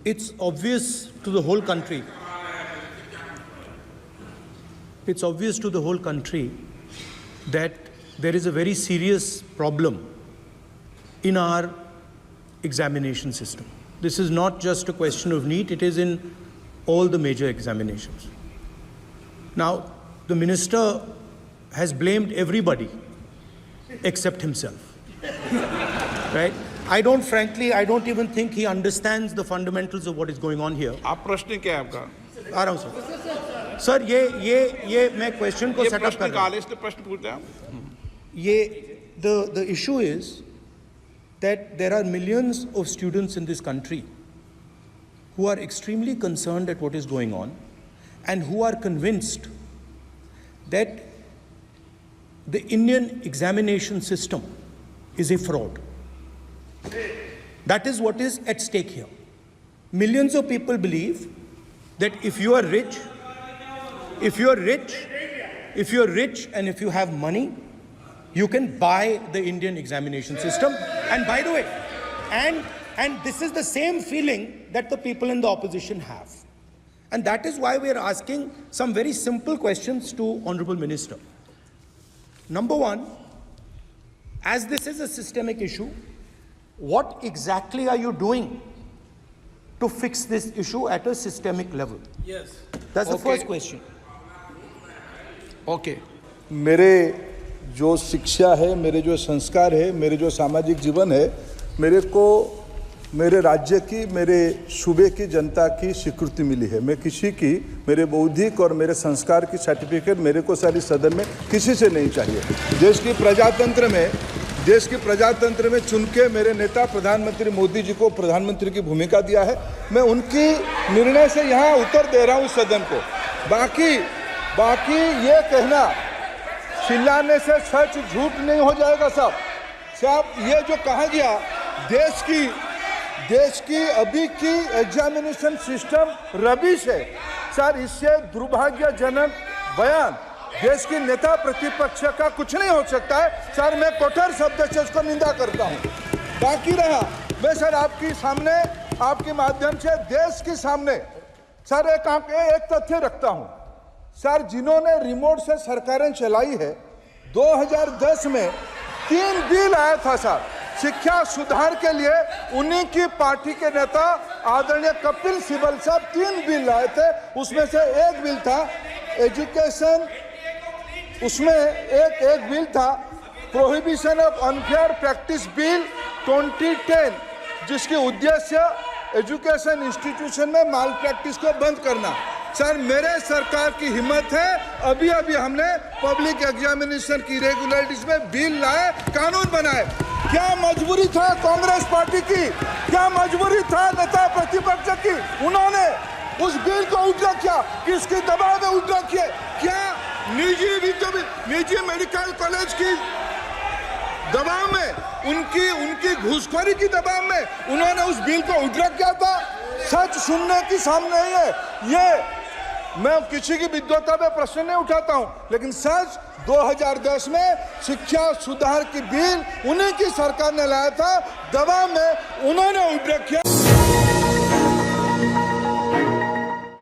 it's obvious to the whole country. It's obvious to the whole country that there is a very serious problem in our examination system. This is not just a question of NEET, it is in all the major examinations. Now, the minister has blamed everybody except himself, right? I don't even think he understands the fundamentals of what is going on here. आप प्रश्न क्या है आपका? आ रहा हूँ sir ये मैं question को सेटअप कर रहा हूँ। इसलिए प्रश्न पूछते हैं। ये the issue is that there are millions of students in this country who are extremely concerned at what is going on and who are convinced that the Indian examination system is a fraud. That is what is at stake here. Millions of people believe that if you are rich and if you have money, you can buy the Indian examination system. And by the way, and this is the same feeling that the people in the opposition have. And that is why we are asking some very simple questions to Honorable Minister. Number one, as this is a systemic issue, what exactly are you doing to fix this issue at a systemic level? Yes. That's the first question. Okay. मेरे जो शिक्षा है, मेरे जो संस्कार है, मेरे जो सामाजिक जीवन है, मेरे को मेरे राज्य की, मेरे सूबे की जनता की स्वीकृति मिली है। मैं किसी की, मेरे बौद्धिक और मेरे संस्कार की सर्टिफिकेट मेरे को सारी सदन में किसी से नहीं चाहिए। देश की प्रजातंत्र में चुन के मेरे नेता प्रधानमंत्री मोदी जी को प्रधानमंत्री की भूमिका दिया है। मैं उनकी निर्णय से यहाँ उत्तर दे रहा हूँ सदन को। बाकी ये कहना चिल्लाने से सच झूठ नहीं हो जाएगा साहब। ये जो कहा गया देश की अभी की एग्जामिनेशन सिस्टम रबिश है सर, इससे दुर्भाग्यजनक बयान देश की नेता प्रतिपक्ष का कुछ नहीं हो सकता है सर। मैं कठोर शब्द से उसको निंदा करता हूं। बाकी रहा, मैं सर आपके सामने, आपके माध्यम से देश के सामने सर एक तथ्य रखता हूं सर। जिन्होंने रिमोट से सरकारें चलाई है, 2010 में 3 बिल आया था सर शिक्षा सुधार के लिए। उन्हीं की पार्टी के नेता आदरणीय कपिल सिब्बल साहब 3 बिल लाए थे। उसमें से एक बिल था एजुकेशन, उसमें एक बिल था prohibition of unfair practice bill 2010, जिसकी उद्देश्य एजुकेशन इंस्टीट्यूशन में माल प्रैक्टिस को बंद करना। सर मेरे सरकार की हिम्मत है, अभी हमने पब्लिक एग्जामिनेशन की रेगुलरिटीज में बिल लाए, कानून बनाए। क्या मजबूरी था कांग्रेस पार्टी की, क्या मजबूरी था नेता प्रतिपक्ष की? उन्होंने उस बिल को उठा किया, किसके दबाव में उठा किया? क्या निजी मेडिकल कॉलेज की दबाव में, उनकी घूसखोरी की दबाव में उन्होंने उस बिल को उठा किया था? सच सुनने की सामने है ये। मैं किसी की विद्वता में प्रश्न नहीं उठाता हूं, लेकिन सच 2010 में शिक्षा सुधार की बिल उन्हीं की सरकार ने लाया था, दबाव में उन्होंने उठ रखा।